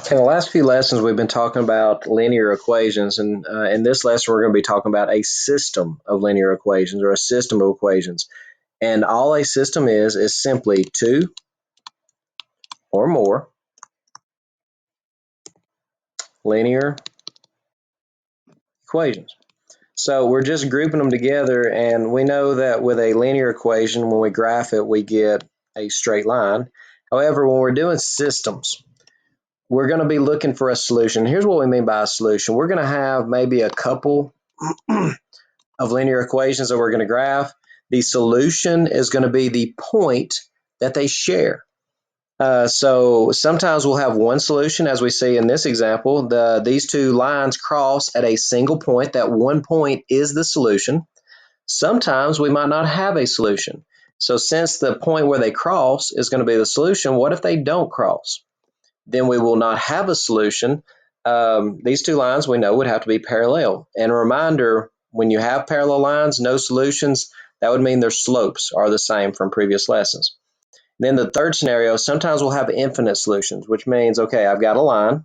In the last few lessons, we've been talking about linear equations, and in this lesson, we're going to be talking about a system of linear equations or a system of equations. And all a system is simply two or more linear equations. So we're just grouping them together, and we know that with a linear equation, when we graph it, we get a straight line. However, when we're doing systems, we're going to be looking for a solution. Here's what we mean by a solution. We're going to have maybe a couple of linear equations that we're going to graph. The solution is going to be the point that they share. So sometimes we'll have one solution, as we see in this example. These two lines cross at a single point. That one point is the solution. Sometimes we might not have a solution. So since the point where they cross is going to be the solution, what if they don't cross? Then we will not have a solution. These two lines we know would have to be parallel. And a reminder, when you have parallel lines, no solutions, that would mean their slopes are the same from previous lessons. Then the third scenario, sometimes we'll have infinite solutions, which means, okay, I've got a line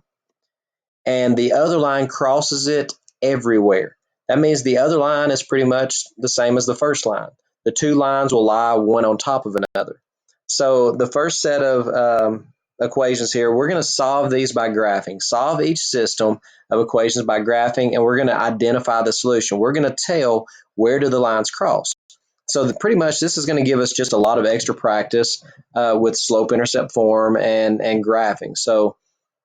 and the other line crosses it everywhere. That means the other line is pretty much the same as the first line. The two lines will lie one on top of another. So the first set of equations here, we're going to solve these by graphing. Solve each system of equations by graphing, and we're going to identify the solution. We're going to tell where do the lines cross. So pretty much this is going to give us just a lot of extra practice with slope-intercept form and graphing. So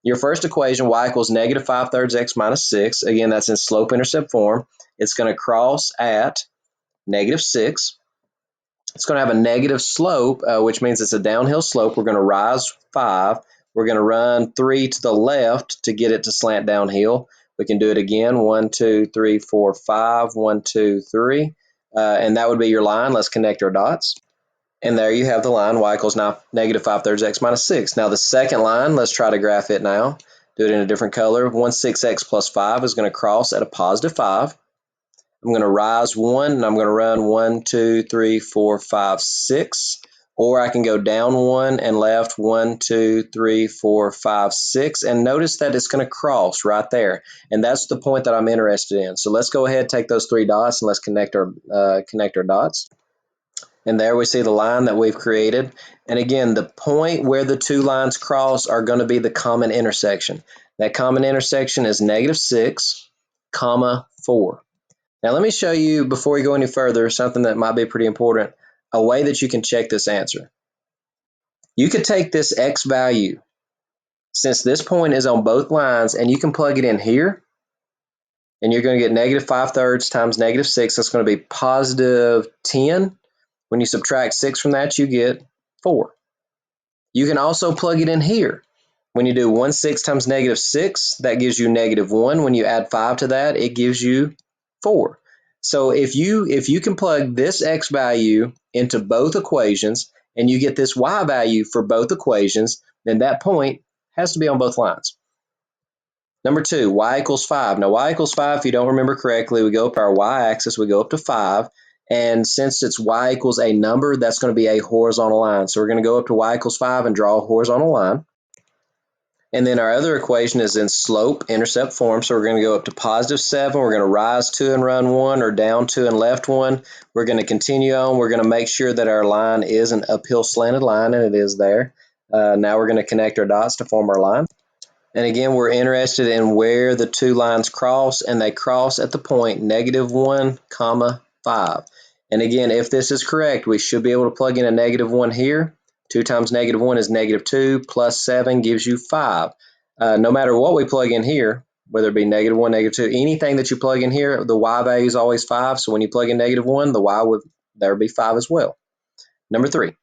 your first equation, y equals negative 5/3 x minus 6. Again, that's in slope-intercept form. It's going to cross at negative 6. It's going to have a negative slope, which means it's a downhill slope. We're going to rise 5. We're going to run 3 to the left to get it to slant downhill. We can do it again. 1, 2, 3, 4, 5. 1, 2, 3. And that would be your line. Let's connect our dots. And there you have the line, y equals now negative 5/3 x minus 6. Now the second line, let's try to graph it now. Do it in a different color. 16x plus 5 is going to cross at a positive 5. I'm going to rise 1, and I'm going to run 1, 2, 3, 4, 5, 6. Or I can go down 1 and left 1, 2, 3, 4, 5, 6. And notice that it's going to cross right there. And that's the point that I'm interested in. So let's go ahead, take those 3 dots, and let's connect our dots. And there we see the line that we've created. And again, the point where the two lines cross are going to be the common intersection. That common intersection is negative 6, 4. Now let me show you, before we go any further, something that might be pretty important, a way that you can check this answer. You could take this x value, since this point is on both lines, and you can plug it in here, and you're going to get negative 5/3 times negative 6. That's going to be positive 10. When you subtract 6 from that, you get 4. You can also plug it in here. When you do 1/6 times negative 6, that gives you negative 1. When you add 5 to that, it gives you 4. So if you can plug this x value into both equations and you get this y value for both equations, then that point has to be on both lines. Number 2, y equals 5. Now y equals 5, if you don't remember correctly, we go up our y-axis, we go up to 5. And since it's y equals a number, that's going to be a horizontal line. So we're going to go up to y equals 5 and draw a horizontal line. And then our other equation is in slope-intercept form. So we're going to go up to positive 7. We're going to rise 2 and run 1, or down 2 and left 1. We're going to continue on. We're going to make sure that our line is an uphill slanted line, and it is there. Now we're going to connect our dots to form our line. And again, we're interested in where the two lines cross, and they cross at the point negative 1, 5. And again, if this is correct, we should be able to plug in a negative 1 here. 2 times negative 1 is negative 2, plus 7 gives you 5. No matter what we plug in here, whether it be negative 1, negative 2, anything that you plug in here, the y value is always 5. So when you plug in negative 1, the y would be 5 as well. Number 3.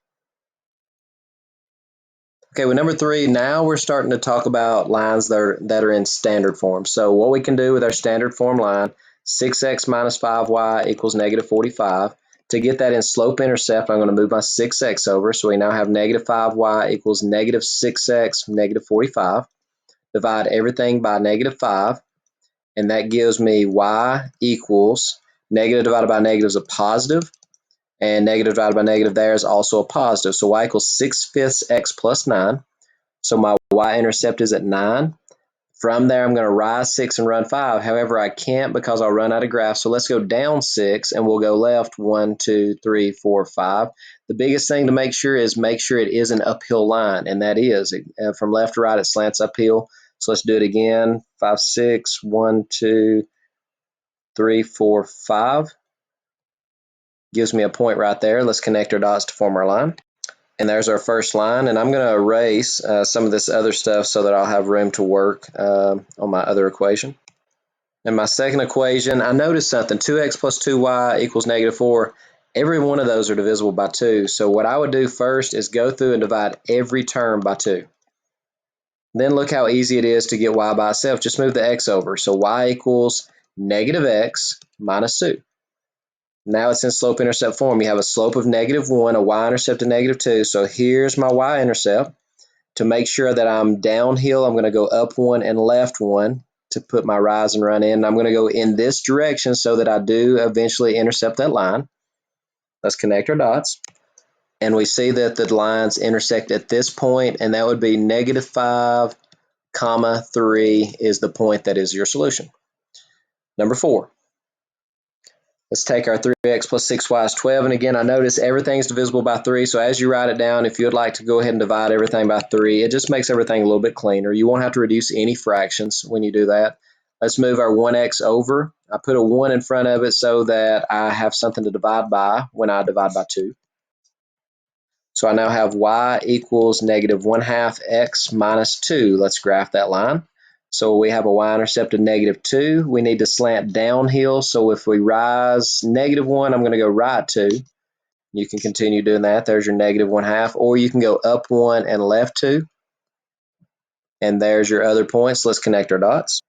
Okay, with number 3, now we're starting to talk about lines that are in standard form. So what we can do with our standard form line, 6x minus 5y equals negative 45. To get that in slope-intercept, I'm going to move my 6x over. So we now have negative 5y equals negative 6x negative 45. Divide everything by negative 5. And that gives me y equals negative divided by negative is a positive. And negative divided by negative there is also a positive. So y equals 6/5 x plus 9. So my y-intercept is at 9. From there, I'm going to rise 6 and run 5. However, I can't because I'll run out of graph. So let's go down 6 and we'll go left 1, 2, 3, 4, 5. The biggest thing to make sure is make sure it is an uphill line, and that is. From left to right, it slants uphill. So let's do it again. 5, 6, 1, 2, 3, 4, 5. Gives me a point right there. Let's connect our dots to form our line. And there's our first line, and I'm going to erase some of this other stuff so that I'll have room to work on my other equation. In my second equation, I noticed something. 2x plus 2y equals -4. Every one of those are divisible by 2. So what I would do first is go through and divide every term by 2. Then look how easy it is to get y by itself. Just move the x over. So y equals -x minus 2. Now it's in slope-intercept form. You have a slope of -1, a y-intercept of -2. So here's my y-intercept. To make sure that I'm downhill, I'm going to go up 1 and left 1 to put my rise and run in. And I'm going to go in this direction so that I do eventually intercept that line. Let's connect our dots. And we see that the lines intersect at this point, and that would be -5, 3 is the point that is your solution. Number 4. Let's take our 3x plus 6y is 12. And again, I notice everything's divisible by 3. So as you write it down, if you would like to go ahead and divide everything by 3, it just makes everything a little bit cleaner. You won't have to reduce any fractions when you do that. Let's move our 1x over. I put a 1 in front of it so that I have something to divide by when I divide by 2. So I now have y equals -1/2 x minus 2. Let's graph that line. So we have a y-intercept of -2. We need to slant downhill. So if we rise -1, I'm going to go right 2. You can continue doing that. There's your -1/2. Or you can go up 1 and left 2. And there's your other points. Let's connect our dots.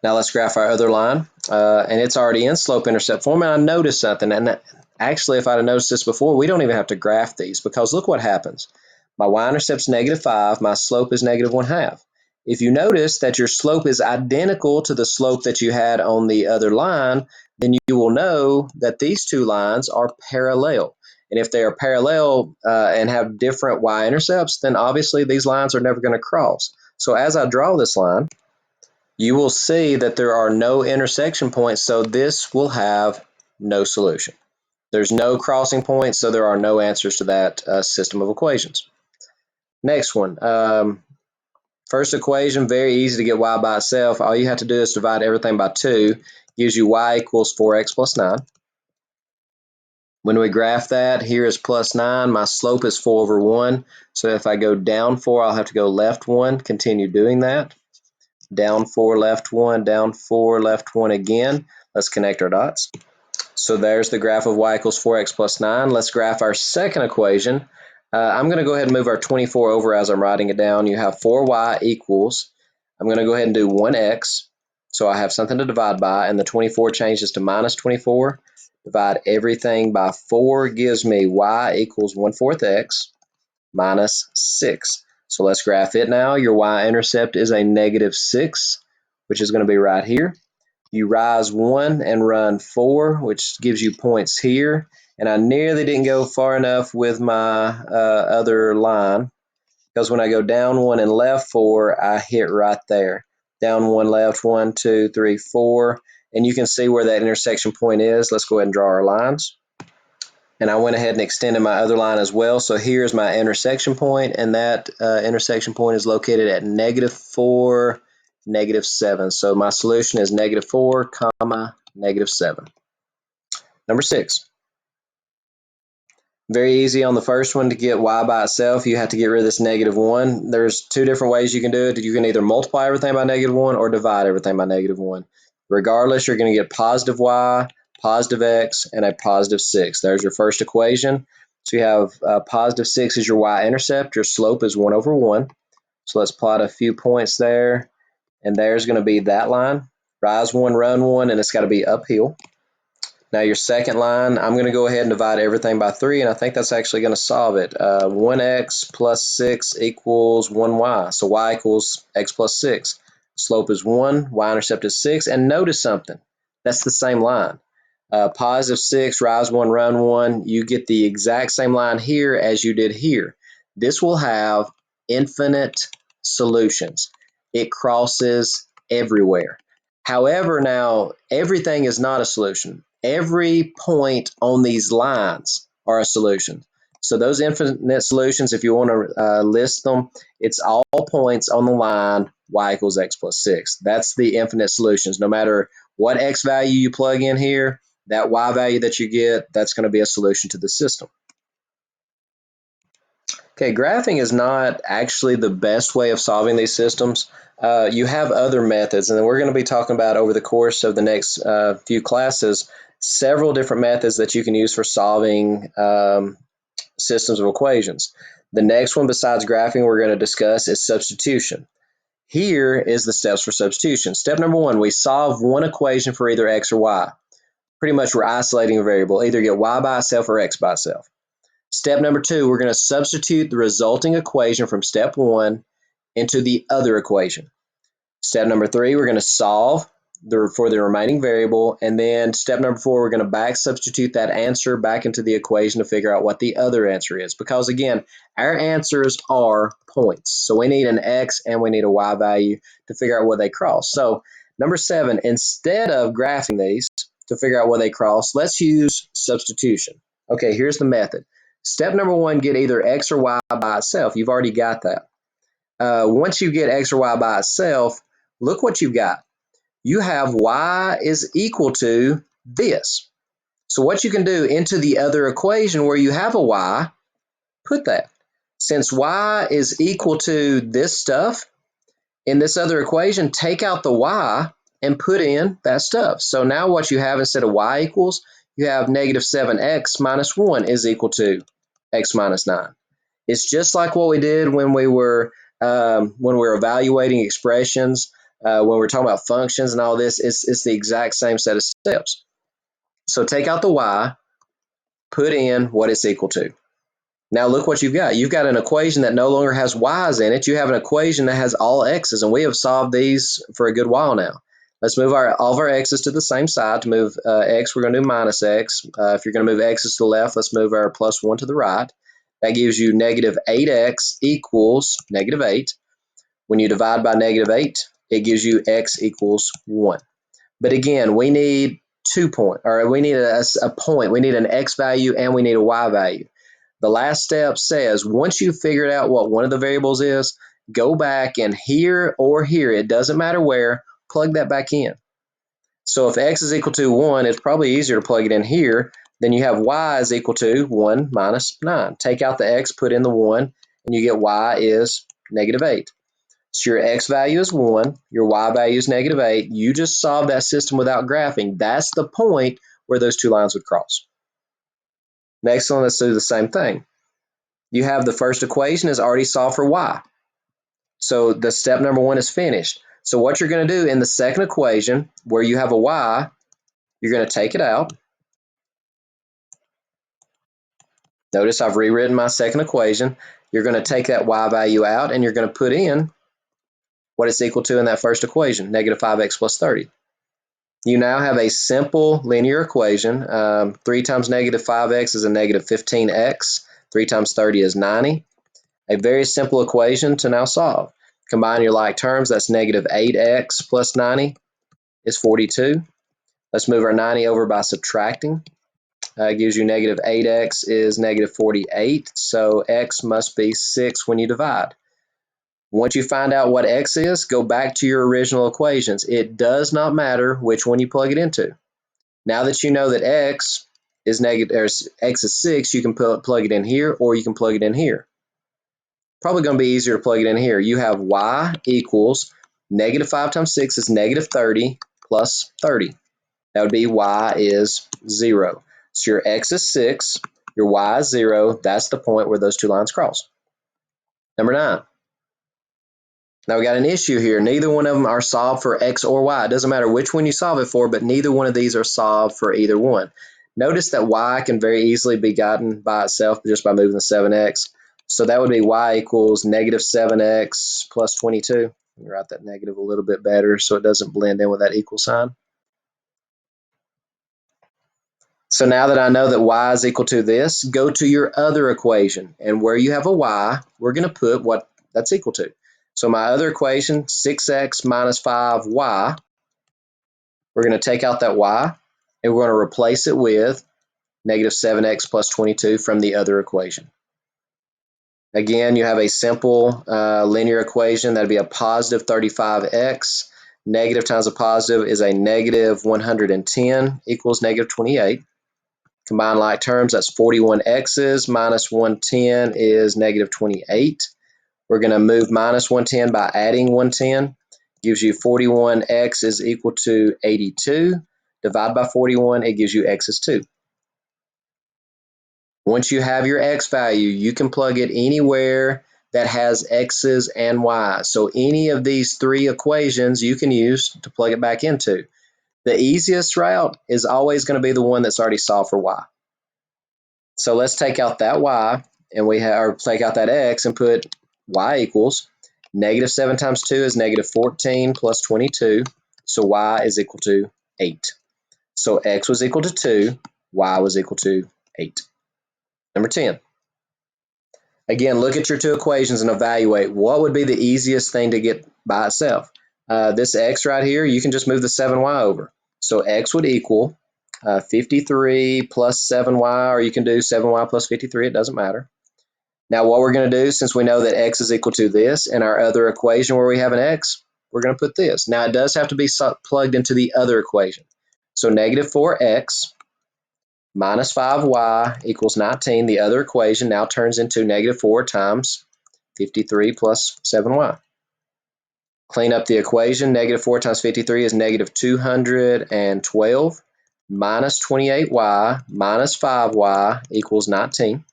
Now let's graph our other line. And it's already in slope-intercept form. And I noticed something. And actually, if I'd have noticed this before, we don't even have to graph these because look what happens. My y-intercept's -5. My slope is -1/2. If you notice that your slope is identical to the slope that you had on the other line, then you will know that these two lines are parallel. And if they are parallel and have different y-intercepts, then obviously these lines are never going to cross. So as I draw this line, you will see that there are no intersection points, so this will have no solution. There's no crossing points, so there are no answers to that system of equations. Next one. First equation, very easy to get y by itself. All you have to do is divide everything by 2. Gives you y equals 4x plus 9. When we graph that, here is plus 9. My slope is 4 over 1. So if I go down 4, I'll have to go left 1. Continue doing that. Down 4, left 1, down 4, left 1 again. Let's connect our dots. So there's the graph of y equals 4x plus 9. Let's graph our second equation. I'm going to go ahead and move our 24 over as I'm writing it down. You have 4y equals, I'm going to go ahead and do 1x, so I have something to divide by, and the 24 changes to minus 24. Divide everything by 4 gives me y equals 1/4 x minus 6. So let's graph it now. Your y-intercept is a -6, which is going to be right here. You rise 1 and run 4, which gives you points here. And I nearly didn't go far enough with my other line, because when I go down 1 and left 4, I hit right there. Down 1, left 1, 2, 3, 4. And you can see where that intersection point is. Let's go ahead and draw our lines. And I went ahead and extended my other line as well. So here's my intersection point, and that intersection point is located at -4, -7. So my solution is -4, -7. Number 6. Very easy on the first one to get y by itself. You have to get rid of this -1. There's two different ways you can do it. You can either multiply everything by -1 or divide everything by -1. Regardless, you're going to get positive y, positive x, and a positive 6. There's your first equation. So you have positive 6 is your y-intercept. Your slope is 1 over 1. So let's plot a few points there. And there's going to be that line. Rise 1, run 1, and it's got to be uphill. Now your second line, I'm going to go ahead and divide everything by 3, and I think that's actually going to solve it. 1x plus 6 equals 1y. So y equals x plus 6. Slope is 1, y-intercept is 6, and notice something. That's the same line. Positive 6, rise 1, run 1. You get the exact same line here as you did here. This will have infinite solutions. It crosses everywhere. However, now everything is not a solution. Every point on these lines are a solution. So those infinite solutions, if you want to list them, it's all points on the line y equals x plus 6. That's the infinite solutions. No matter what x value you plug in here, that y value that you get, that's going to be a solution to the system. Okay, graphing is not actually the best way of solving these systems. You have other methods, and we're going to be talking about over the course of the next few classes several different methods that you can use for solving systems of equations. The next one besides graphing we're going to discuss is substitution. Here is the steps for substitution. Step number one, we solve one equation for either x or y. Pretty much we're isolating a variable, either get y by itself or x by itself. Step number two, we're going to substitute the resulting equation from step one into the other equation. Step number three, we're going to solve for the remaining variable. And then step number four, we're going to back substitute that answer back into the equation to figure out what the other answer is. Because again, our answers are points. So we need an x and we need a y value to figure out where they cross. So number seven, instead of graphing these to figure out where they cross, let's use substitution. Okay, here's the method. Step number one, get either x or y by itself. You've already got that. Once you get x or y by itself, look what you've got. You have y is equal to this. So what you can do into the other equation where you have a y, put that. Since y is equal to this stuff, in this other equation, take out the y and put in that stuff. So now what you have instead of y equals, you have negative 7x minus 1 is equal to x minus 9. It's just like what we did when we were evaluating expressions, when we're talking about functions and all this. It's the exact same set of steps. So take out the y, put in what it's equal to. Now look what you've got. You've got an equation that no longer has y's in it. You have an equation that has all x's, and we have solved these for a good while now. Let's move all of our x's to the same side. To move x, we're going to do minus x. If you're going to move x's to the left, let's move our plus 1 to the right. That gives you negative 8x equals negative 8. When you divide by negative 8, it gives you x equals 1. But again, we need we need a point. We need an x value and we need a y value. The last step says once you've figured out what one of the variables is, go back and here or here, it doesn't matter where, plug that back in. So if x is equal to 1, it's probably easier to plug it in here. Then you have y is equal to 1 minus 9. Take out the x, put in the 1, and you get y is negative 8. So your x value is 1, your y value is negative 8. You just solved that system without graphing. That's the point where those two lines would cross. Next one, let's do the same thing. You have the first equation is already solved for y. So the step number one is finished. So what you're going to do in the second equation, where you have a y, you're going to take it out. Notice I've rewritten my second equation. You're going to take that y value out, and you're going to put in what it's equal to in that first equation, negative 5x plus 30. You now have a simple linear equation. 3 times negative 5x is a negative 15x. 3 times 30 is 90. A very simple equation to now solve. Combine your like terms, that's negative 8x plus 90 is 42. Let's move our 90 over by subtracting. It gives you negative 8x is negative 48, so x must be 6 when you divide. Once you find out what x is, go back to your original equations. It does not matter which one you plug it into. Now that you know that x is negative, or x is 6, you can plug it in here or you can plug it in here. Probably going to be easier to plug it in here. You have y equals negative 5 times 6 is negative 30 plus 30. That would be y is 0. So your x is 6, your y is 0. That's the point where those two lines cross. Number 9. Now we got an issue here. Neither one of them are solved for x or y. It doesn't matter which one you solve it for, but neither one of these are solved for either one. Notice that y can very easily be gotten by itself just by moving the 7x. So that would be y equals negative 7x plus 22. Let me write that negative a little bit better so it doesn't blend in with that equal sign. So now that I know that y is equal to this, go to your other equation. And where you have a y, we're going to put what that's equal to. So my other equation, 6x minus 5y, we're going to take out that y, and we're going to replace it with negative 7x plus 22 from the other equation. Again, you have a simple linear equation. That'd be a positive 35x. Negative times a positive is a negative 110 equals negative 28. Combine like terms, that's 41x's minus 110 is negative 28. We're going to move minus 110 by adding 110. Gives you 41x is equal to 82. Divide by 41, it gives you x is 2. Once you have your x value, you can plug it anywhere that has x's and y's. So any of these three equations you can use to plug it back into. The easiest route is always going to be the one that's already solved for y. So let's take out that y and or take out that x and put y equals negative 7 times 2 is negative 14 plus 22. So y is equal to 8. So x was equal to 2, y was equal to 8. Number 10. Again, look at your two equations and evaluate what would be the easiest thing to get by itself. This x right here, you can just move the 7y over. So x would equal 53 plus 7y, or you can do 7y plus 53, it doesn't matter. Now what we're going to do, since we know that x is equal to this, in our other equation where we have an x, we're going to put this. Now it does have to be plugged into the other equation. So negative 4x minus 5y equals 19. The other equation now turns into negative 4 times 53 plus 7y. Clean up the equation. Negative 4 times 53 is negative 212 minus 28y minus 5y equals 19.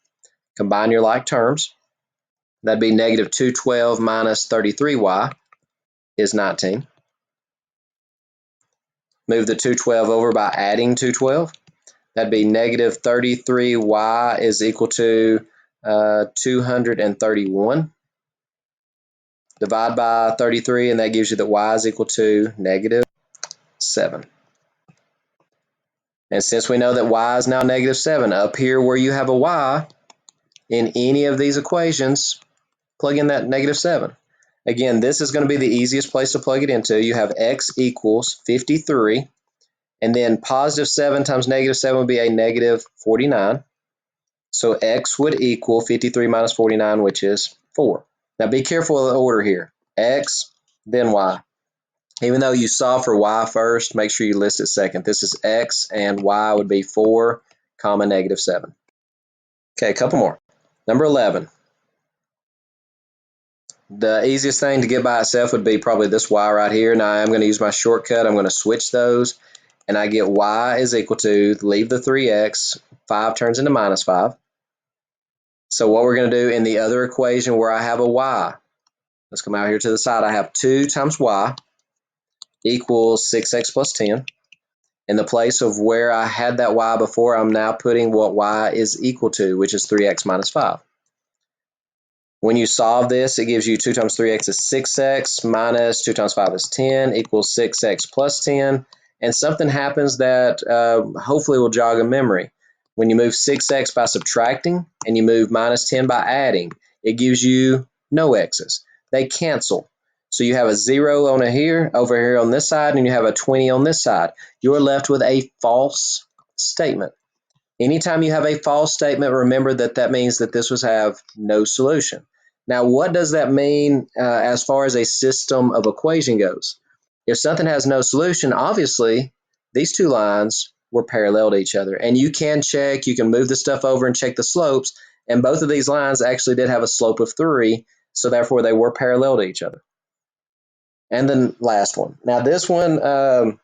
Combine your like terms. That'd be negative 212 minus 33y is 19. Move the 212 over by adding 212. That'd be negative 33y is equal to 231. Divide by 33, and that gives you that y is equal to negative 7. And since we know that y is now negative 7, up here where you have a y, in any of these equations, plug in that negative 7. Again, this is going to be the easiest place to plug it into. You have x equals 53, and then positive 7 times negative 7 would be a negative 49. So x would equal 53 minus 49, which is 4. Now be careful of the order here. X, then y. Even though you solve for y first, make sure you list it second. This is x, and y would be 4, comma, negative 7. Okay, a couple more. Number 11. The easiest thing to get by itself would be probably this y right here. Now I'm going to use my shortcut. I'm going to switch those, and I get y is equal to, leave the 3x, 5 turns into minus 5. So what we're going to do in the other equation where I have a y, let's come out here to the side. I have 2 times y equals 6x plus 10. In the place of where I had that y before, I'm now putting what y is equal to, which is 3x minus 5. When you solve this, it gives you 2 times 3x is 6x minus 2 times 5 is 10 equals 6x plus 10. And something happens that hopefully will jog a memory. When you move 6x by subtracting and you move minus 10 by adding, it gives you no x's. They cancel. So you have a 0 over here on this side, and you have a 20 on this side. You're left with a false statement. Anytime you have a false statement, remember that that means that this would have no solution. Now, what does that mean as far as a system of equation goes? If something has no solution, obviously, these two lines were parallel to each other. And you can check, you can move the stuff over and check the slopes, and both of these lines actually did have a slope of 3, so therefore they were parallel to each other. And then last one. Now this one,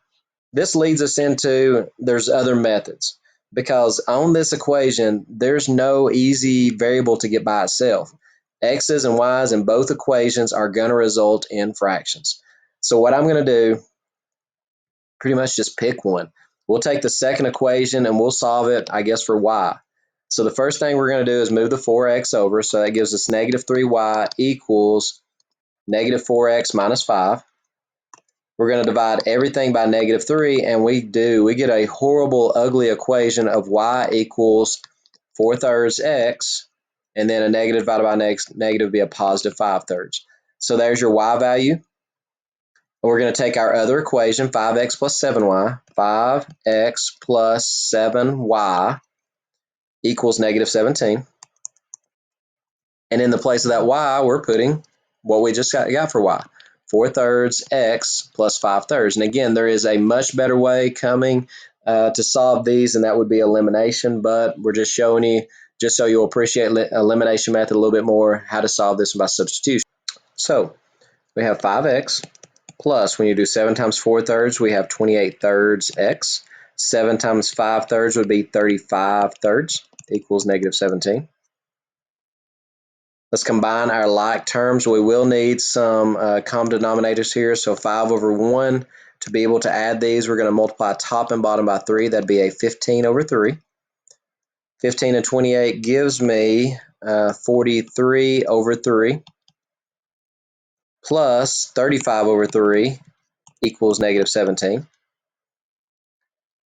this leads us into, there's other methods, because on this equation, there's no easy variable to get by itself. X's and Y's in both equations are going to result in fractions. So what I'm going to do, pretty much just pick one. We'll take the second equation and we'll solve it, I guess, for Y. So the first thing we're going to do is move the 4x over. So that gives us negative 3y equals negative 4x minus 5. We're going to divide everything by negative 3, and we get a horrible, ugly equation of y equals 4/3 x, and then a negative divided by negative would be a positive 5/3. So there's your y value. We're going to take our other equation, 5x plus 7y. 5x plus 7y equals negative 17. And in the place of that y, we're putting what we just got for y. 4/3 x plus 5/3. And again, there is a much better way coming to solve these, and that would be elimination. But we're just showing you, just so you'll appreciate elimination method a little bit more, how to solve this by substitution. So we have 5x plus, when you do 7 times 4/3, we have 28/3 x. 7 times 5/3 would be 35/3 equals negative 17. Let's combine our like terms. We will need some common denominators here. So 5/1, to be able to add these, we're going to multiply top and bottom by 3. That'd be a 15/3. 15 and 28 gives me 43/3 plus 35/3 equals negative 17.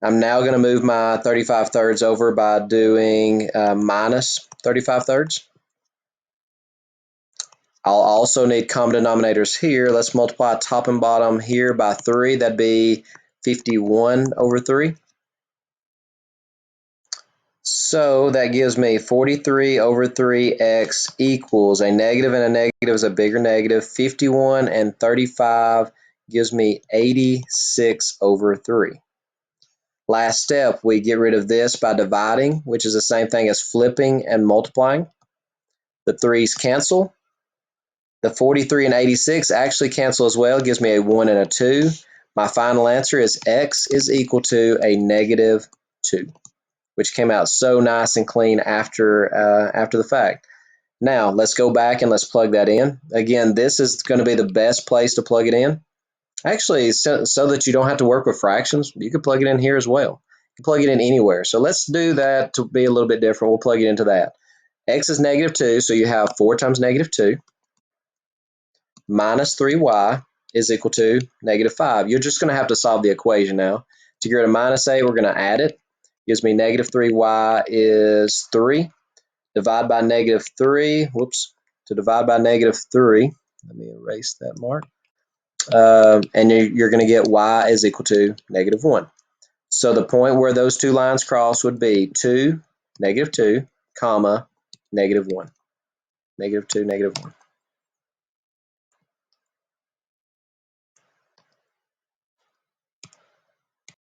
I'm now going to move my 35/3 over by doing minus 35/3. I'll also need common denominators here. Let's multiply top and bottom here by 3. That'd be 51/3. So that gives me 43/3x equals, a negative and a negative is a bigger negative. 51 and 35 gives me 86/3. Last step, we get rid of this by dividing, which is the same thing as flipping and multiplying. The 3's cancel. The 43 and 86 actually cancel as well. It gives me a 1 and a 2. My final answer is x is equal to a negative 2, which came out so nice and clean after the fact. Now, let's go back and let's plug that in. Again, this is going to be the best place to plug it in. Actually, so that you don't have to work with fractions, you can plug it in here as well. You can plug it in anywhere. So let's do that to be a little bit different. We'll plug it into that. X is negative 2, so you have 4 times negative 2. Minus 3y is equal to negative 5. You're just going to have to solve the equation now. To get rid of minus a, we're going to add it. Gives me negative 3y is 3. Divide by negative 3. Whoops. To divide by negative 3, let me erase that mark. And you're going to get y is equal to negative 1. So the point where those two lines cross would be 2, negative 2, comma, negative 1. Negative 2, negative 1.